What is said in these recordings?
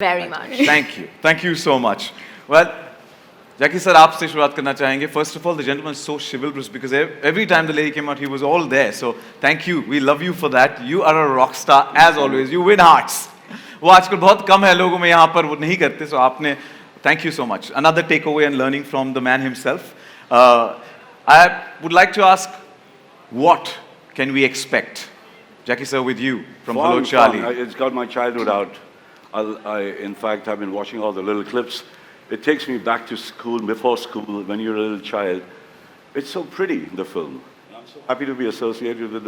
Very much. Thank you so much. Well, Jackie sir, आपसे शुरुआत करना चाहेंगे. First of all, the gentleman is so chivalrous because every time the lady came out, he was all there. So thank you. We love you for that. You are a rock star as always. You win hearts. वो आजकल बहुत कम है लोगों में यहाँ पर वो नहीं करते. So आपने thank you so much. Another takeaway and learning from the man himself. I would like to ask, what can we expect, Jackie sir, with you from Hello Charlie? It's got my childhood out. In fact, I've been watching all the little clips. It takes me back to school, before school, when you're a little child. It's so pretty, the film. I'm so happy to be associated with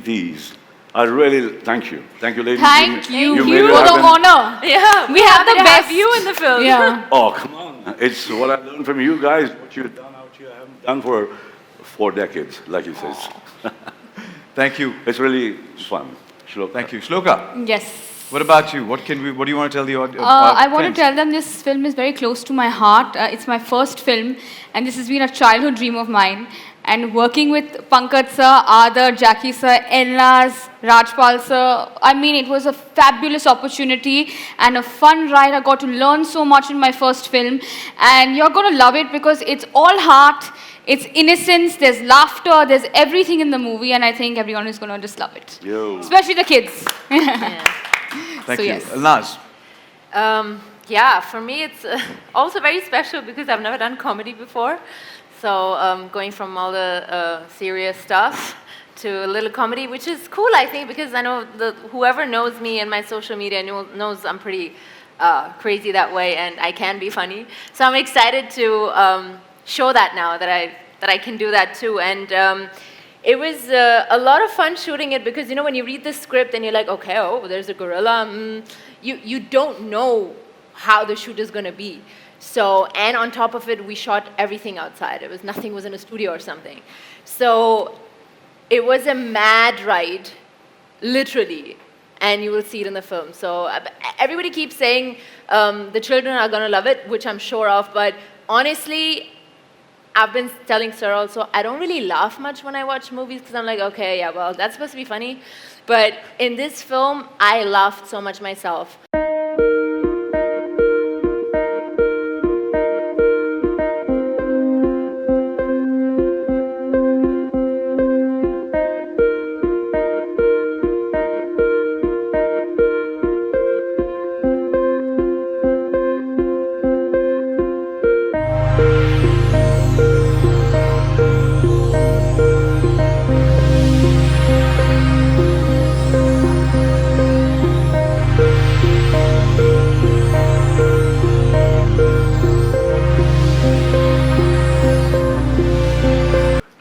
these. I really thank you. Thank you, ladies. Thank you made for it the happen. honor. Yeah, We have the happy to best. have you in the film. Yeah. Oh, come on. It's what I've learned from you guys. What you've done out here, I haven't done for 4 decades, like he says. Thank you. It's really fun. Shloka. Thank you. Shloka, Yes. what about you? What do you want to tell the audience? I want to tell them this film is very close to my heart. It's my first film, and this has been a childhood dream of mine. And working with Pankaj sir, Aadar, Jackie sir, Elnaz, Rajpal sir, I mean, it was a fabulous opportunity and a fun ride. I got to learn so much in my first film, and you're going to love it because it's all heart, it's innocence, there's laughter, there's everything in the movie, and I think everyone is going to just love it. Yo. Especially the kids. Yeah. Thank so you. yes. Elnaz. Yeah, for me it's also very special because I've never done comedy before. So going from all the serious stuff to a little comedy, which is cool, I think, because I know whoever knows me and my social media knows I'm pretty crazy that way, and I can be funny. So I'm excited to show that now that I can do that too. And it was a lot of fun shooting it because, you know, when you read the script and you're like, okay, oh, there's a gorilla, you don't know how the shoot is going to be. So, and on top of it, we shot everything outside. Nothing was in a studio or something. So it was a mad ride, literally, and you will see it in the film. So everybody keeps saying the children are going to love it, which I'm sure of, but honestly, I've been telling Sir also, I don't really laugh much when I watch movies because I'm like, okay, yeah, well, that's supposed to be funny. But in this film, I laughed so much myself.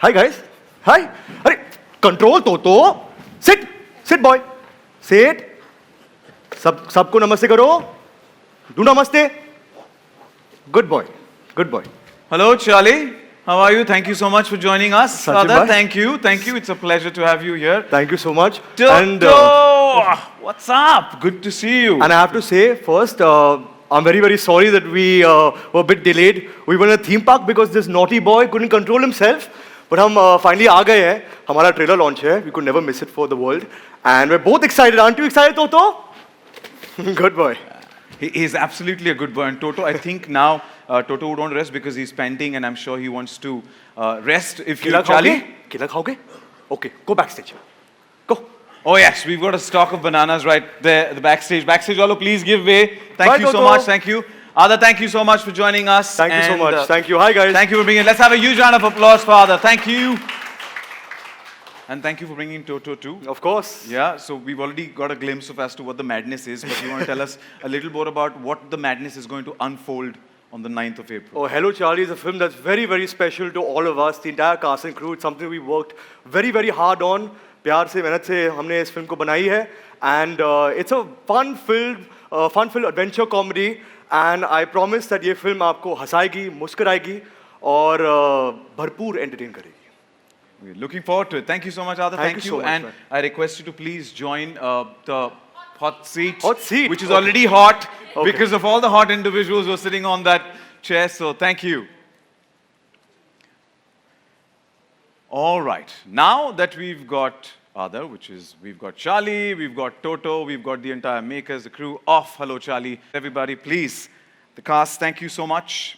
Hi guys. Hi. Hey, control Toto. Sit boy. Sit. सबको नमस्ते करो. Do namaste. Good boy. Hello, Charlie. How are you? Thank you so much for joining us. Sachin Father, bhai. thank you. It's a pleasure to have you here. Thank you so much. Toto! What's up? Good to see you. And I have to say first, I'm very, very sorry that we were a bit delayed. We were in a theme park because this naughty boy couldn't control himself. But हम finally आ गए हैं. हमारा trailer launch है. We could never miss it for the world. And we're both excited. Aren't you excited, Toto? Good boy. He is absolutely a good boy. And Toto, I think now Toto would want to rest because he's panting, and I'm sure he wants to rest. If you, केला Charlie. खाओगे? केला खाओगे? Okay, go backstage. Go. Oh yes, we've got a stock of bananas right there at the backstage. Backstage, Wallo, please give way. Thank Bye, you so Toto. much. Thank you. Ada, thank you so much for joining us. Thank you so And, much. Thank you. Hi guys. Thank you for bringing. Let's have a huge round of applause for Ada. Thank you. And thank you for bringing Toto too. Of course. Yeah, so we've already got a glimpse of as to what the madness is, but you want to tell us a little more about what the madness is going to unfold on the 9th of April. Oh, Hello Charlie is a film that's very, very special to all of us, the entire cast and crew. It's something we worked very, very hard on. प्यार से मेहनत से हमने इस film को बनाई है. And it's a fun-filled adventure comedy. And I promise that ये फिल्म आपको हंसाएगी, मुस्कुराएगी और भरपूर entertain करेगी. We're looking forward to it. Thank you so much, Ada. Thank you so much, And man. I request you to please join the hot seat. Hot seat? Which is Okay. already hot Okay. because of all the hot individuals who are sitting on that chair. So thank you. All right. Now that we've got other, which is we've got Charlie, we've got Toto, we've got the entire makers, the crew of Hello Charlie. Everybody, please, the cast, thank you so much.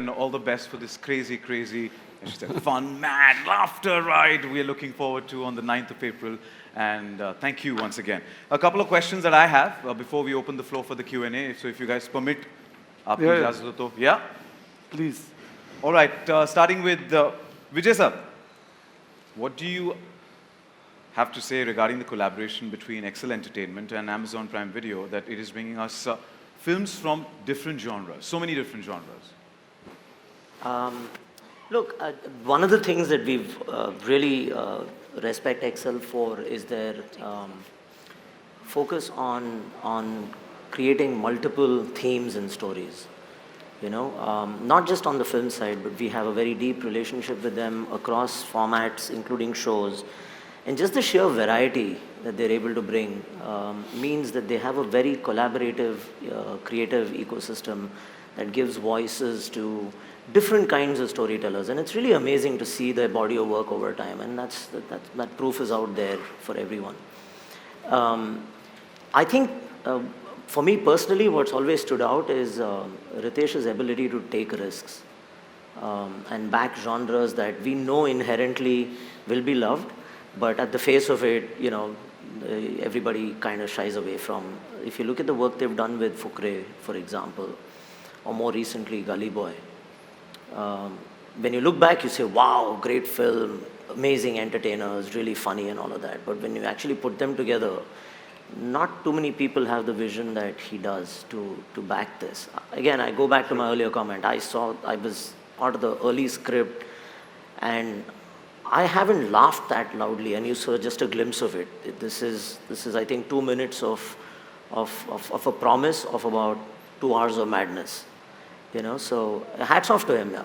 And all the best for this crazy, as she said, fun, mad, laughter ride we are looking forward to on the 9th of April. And thank you once again. A couple of questions that I have before we open the floor for the Q&A. So if you guys permit, aapki Yeah, yeah. ijazat ho to. Yeah? Please. All right, starting with Vijay sir. What do you have to say regarding the collaboration between Excel Entertainment and Amazon Prime Video, that it is bringing us films from different genres, so many different genres? Look, one of the things that we've really respect Excel for is their focus on creating multiple themes and stories. You know, not just on the film side, but we have a very deep relationship with them across formats, including shows. And just the sheer variety that they're able to bring means that they have a very collaborative, creative ecosystem that gives voices to different kinds of storytellers. And it's really amazing to see their body of work over time. And that proof is out there for everyone. I think for me personally, what's always stood out is Ritesh's ability to take risks and back genres that we know inherently will be loved, but at the face of it, you know, everybody kind of shies away from. If you look at the work they've done with Fukre, for example, or more recently, Gully Boy, when you look back, you say, wow, great film, amazing entertainers, really funny and all of that. But when you actually put them together, not too many people have the vision that he does to back this. Again, I go back to my earlier comment. I was part of the early script, and I haven't laughed that loudly, and you saw just a glimpse of it. This is I think 2 minutes of a promise of about 2 hours of madness. You know, so hats off to him, yeah.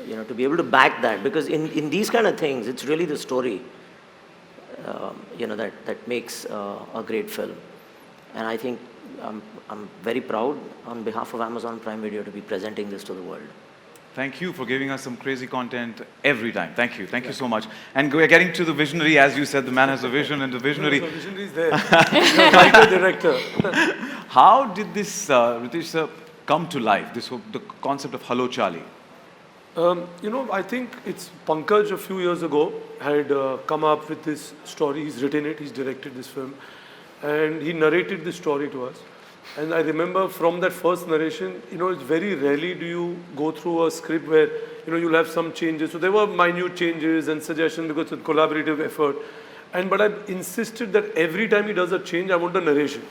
You know, to be able to back that, because in these kind of things, it's really the story, you know, that makes a great film. And I think I'm very proud on behalf of Amazon Prime Video to be presenting this to the world. Thank you for giving us some crazy content every time. Thank you. Thank you so much. And we're getting to the visionary. As you said, the man has a vision, and the visionary. The visionary is there. Writer, director. How did this, Ritesh sir, come to life, the concept of Hello Charlie? You know, I think it's Pankaj a few years ago had come up with this story. He's written it, he's directed this film, and he narrated this story to us. And I remember from that first narration, you know, it's very rarely do you go through a script where, you know, you'll have some changes. So there were minute changes and suggestions because it's a collaborative effort. But I insisted that every time he does a change, I want a narration.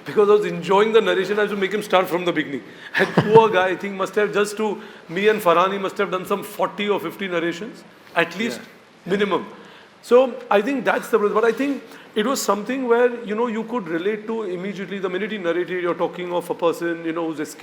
Because I was enjoying the narration, I had to make him start from the beginning. And poor guy, I think, must have just to me and Farhani must have done some 40 or 50 narrations, at least, minimum. So I think that's the, but I think it was something where, you know, you could relate to immediately. The minute he narrated, you're talking of a person, you know, is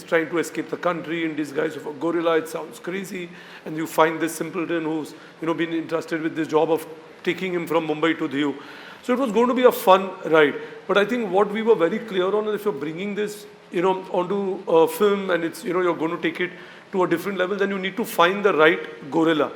trying to escape the country in disguise of a gorilla. It sounds crazy. And you find this simpleton who's, you know, been entrusted with this job of taking him from Mumbai to Diu. So it was going to be a fun ride. But I think what we were very clear on is if you're bringing this, you know, onto a film and it's, you know, you're going to take it to a different level, then you need to find the right gorilla,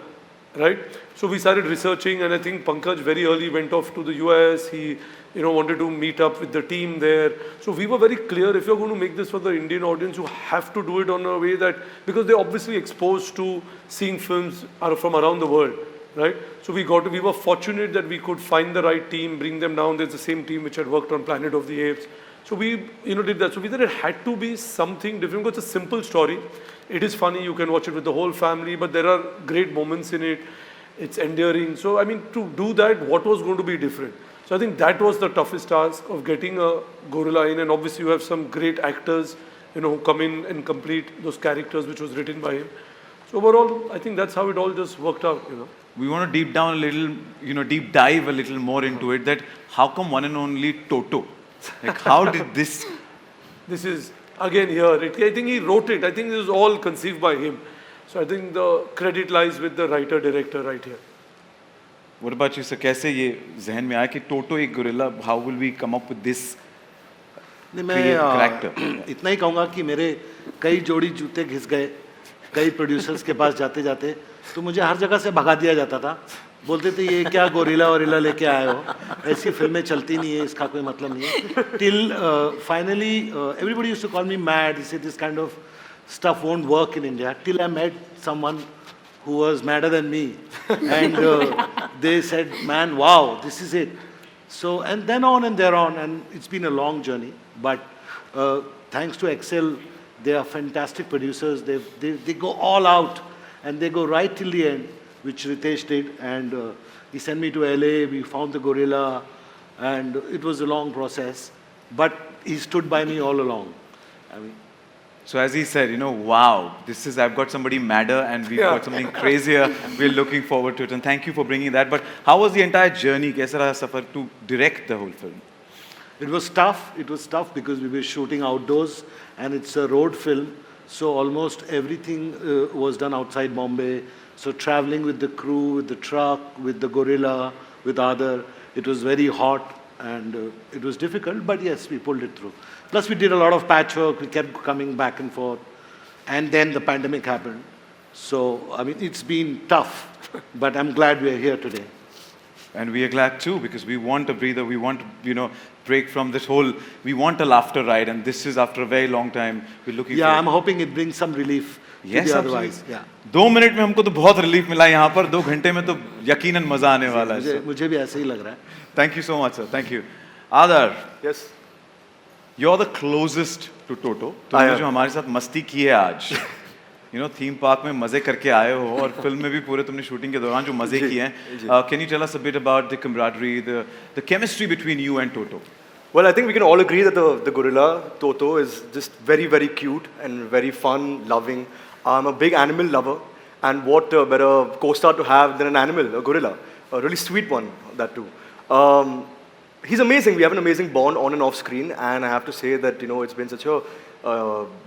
right? So we started researching, and I think Pankaj very early went off to the US. He, you know, wanted to meet up with the team there. So we were very clear, if you're going to make this for the Indian audience, you have to do it on a way that, because they're obviously exposed to seeing films from around the world. Right? So we were fortunate that we could find the right team, bring them down. There's the same team which had worked on Planet of the Apes. So we, you know, did that. So we thought it had to be something different, because it's a simple story. It is funny, you can watch it with the whole family, but there are great moments in it. It's endearing. So, I mean, to do that, what was going to be different? So I think that was the toughest task of getting a gorilla in, and obviously you have some great actors who come in and complete those characters which was written by him. So overall, I think that's how it all just worked out. We want to deep down a little, deep dive a little more into it, that how come one and only Toto? Like, how did this... This is, again, here. I think he wrote it. I think this was all conceived by him. So I think the credit lies with the writer-director right here. What about you, sir? कैसे ये ज़हन में आया कि Toto एक gorilla, how will we come up with this नहीं, मैं character? इतना ही कहूँगा कि मेरे कई जोड़ी जूते घिस गए कई प्रोड्यूसर्स के पास जाते जाते, तो मुझे हर जगह से भगा दिया जाता था. बोलते थे ये क्या गोरिल्ला वोरिल्ला लेके आए हो, ऐसी फिल्में चलती नहीं है, इसका कोई मतलब नहीं है. Till finally everybody used to call me mad. He said this kind of stuff won't work in India. Till I met someone who was madder than me, and they said, man, wow, this is it. So, and then on and there on, and it's been a long journey, but thanks to Excel, they are fantastic producers. They go all out, and they go right till the end, which Ritesh did, and he sent me to LA, we found the gorilla, and it was a long process, but he stood by me all along. I mean, So as he said, wow, I've got somebody madder and we've got something crazier. We're looking forward to it, and thank you for bringing that. But how was the entire journey, kaisa raha safar to direct the whole film? it was tough. It was tough because we were shooting outdoors, and it's a road film, so almost everything was done outside Bombay. So traveling with the crew, with the truck, with the gorilla, with other, it was very hot, and it was difficult, but yes, we pulled it through. Plus we did a lot of patchwork, we kept coming back and forth, and then the pandemic happened. So, I mean, it's been tough, but I'm glad we're here today. And we are glad too, because we want a breather, we want to, break from this whole, we want a laughter ride, and this is after a very long time, we're looking Yeah, for I'm hoping it brings some relief to Yes, the absolutely. otherwise. Yeah. 2 minute में हमको तो बहुत relief मिला यहाँ पर, 2 घंटे में तो यकीनन मजा आने वाला है. मुझे भी ऐसे ही लग रहा है. Thank you so much, sir. Thank you. Adar, Yes. you're the closest to Toto. I तुमने am. जो हमारे साथ मस्ती की है आज, थीम पार्क में मजे करके आए हो, और फिल्म में भी पूरे तुमने शूटिंग के दौरान जो मजे किए हैं. Can you tell us a bit about the camaraderie, the chemistry between you and Toto? Well, I think we can all agree that the gorilla, Toto, is just very, very cute and very fun, loving. I'm a big animal lover, and what better co-star to have than an animal, a gorilla, a really sweet one, that too. He's amazing. We have an amazing bond on and off screen, and I have to say that, it's been such a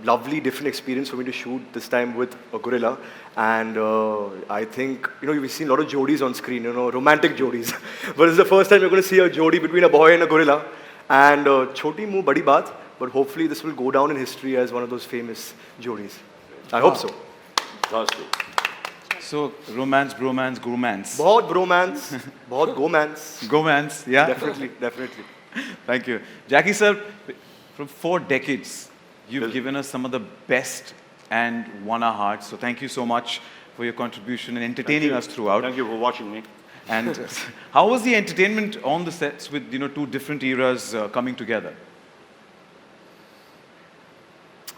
lovely, different experience for me to shoot this time with a gorilla. And I think, we've seen a lot of jodis on screen, romantic jodis. But it's the first time you're going to see a jodi between a boy and a gorilla. And choti muh badi baat, but hopefully this will go down in history as one of those famous jodis. I hope so. So, romance, bromance, gomance. बहुत bromance, बहुत gomance. Gomance, yeah? Definitely, definitely. Thank you. Jackie sir, from 4 decades, you've given us some of the best and won our hearts. So thank you so much for your contribution and entertaining us throughout. Thank you for watching me. And how was the entertainment on the sets with 2 different eras coming together?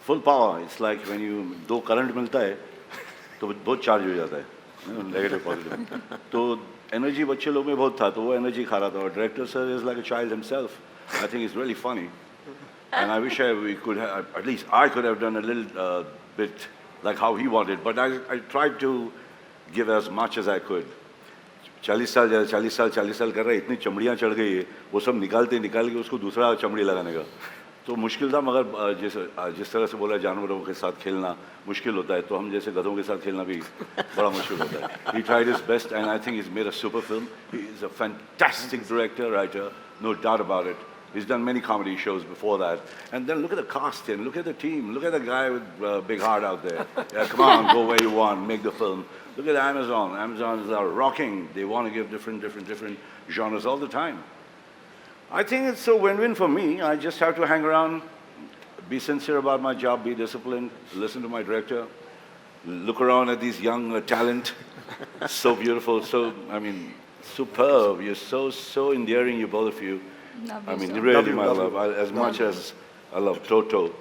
Full power. It's like when you दो current मिलता है तो बहुत charge हो जाता है, negative positive. तो energy बच्चे लोग में बहुत था, तो वो energy खा रहा था. और director sir is like a child himself. I think he's really funny, and I wish we could have, at least I could have done a little bit like how he wanted. But I tried to give as much as I could. 40 साल कर रहा है, इतनी चमड़ियाँ चढ़ गई है, वो सब निकाल के उसको दूसरा चमड़ी लगाने का. तो मुश्किल था, मगर जिस तरह से बोला जानवरों के साथ खेलना मुश्किल होता है, तो हम जैसे गधों के साथ खेलना भी बड़ा मुश्किल होता है. He tried his best, and I think he's made a super film. He is a fantastic director, writer, no doubt about it. He's done many comedy shows before that. And then look at the casting, look at the team, look at the guy with big heart out there. Yeah, come on, go where you want, make the film. Look at Amazon. Amazons are rocking. They want to give different genres all the time. I think it's a win-win for me. I just have to hang around, be sincere about my job, be disciplined, listen to my director, look around at these young talent. So beautiful, superb. You're so endearing, you both of you. Really, my love. As much as I love Toto,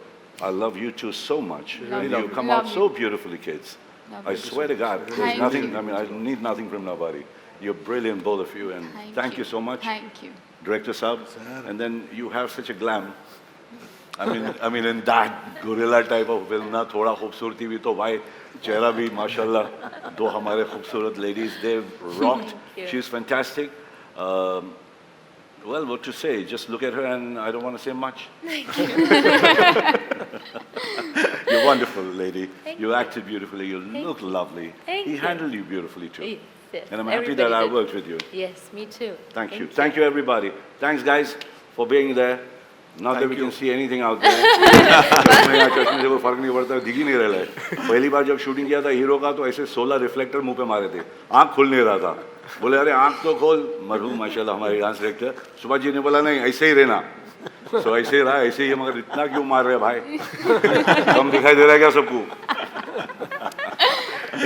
I love you two so much. You come out so beautifully, kids. I swear to God, there's nothing. I need nothing from nobody. You're brilliant, both of you, and thank you so much. Thank you. Director Saab, and then you have such a glam. I mean, in that gorilla type of film, ना थोड़ा खूबसूरती भी तो भाई चेहरा भी माशाल्लाह दो हमारे खूबसूरत ladies, they've rocked. you. She's fantastic. Well, what to say? Just look at her, and I don't want to say much. You're wonderful, lady. Thank You you. acted beautifully. You look lovely. Thank He you. handled you beautifully too. Yes, yes, And I'm happy everybody that I did. worked with you. Yes, me too. Thank you. Thank you, everybody. Thanks, guys, for being there. Not that we can see anything out there. चश्मे या चश्मे से कोई फर्क नहीं पड़ता, दिख ही नहीं रहा है। पहली बार जब शूटिंग किया था हीरो का तो ऐसे 16 रिफ्लेक्टर मुंह पे मारे थे, आंख खुल नहीं रहा था। बोले अरे आंख तो खोल, मरहूम माशाल्लाह हमारे डांस डायरेक्टर सुभाष जी ने बोला नहीं ऐसे ही रहना। सो ऐसे ही रहा, ऐसे ही है, मगर इतना क्यों मार रहे भाई? कम दिखाई दे रहा है क्या सबको?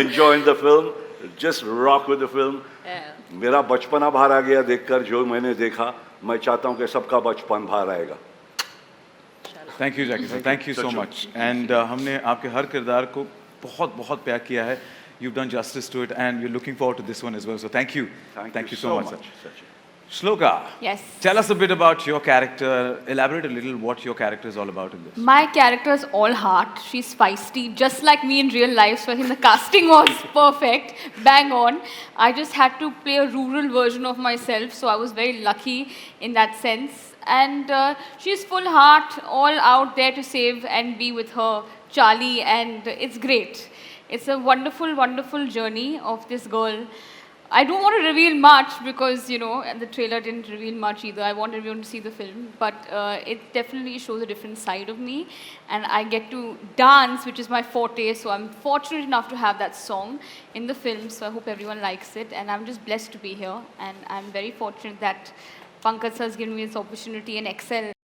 Enjoying the film, just rock with the film. Yeah. मेरा बचपना बाहर आ गया देखकर जो मैंने देखा, मैं चाहता हूँ कि सबका बचपन बाहर आएगा। Thank you Jackie sir, thank you so much. And हमने आपके हर किरदार को बहुत बहुत प्यार किया है। You've done justice to it, and we're looking forward to this one as well. So thank you so much, sir. Sachin. Shloka, Yes. tell us a bit about your character. Elaborate a little what your character is all about in this. My character is all heart. She's feisty, just like me in real life. So I think the casting was perfect, bang on. I just had to play a rural version of myself, so I was very lucky in that sense. And she's full heart, all out there to save and be with her Charlie, and it's great. It's a wonderful, wonderful journey of this girl. I don't want to reveal much because, you know, and the trailer didn't reveal much either. I want everyone to see the film. But it definitely shows a different side of me. And I get to dance, which is my forte. So I'm fortunate enough to have that song in the film. So I hope everyone likes it. And I'm just blessed to be here. And I'm very fortunate that Pankaj sir has given me this opportunity and excel.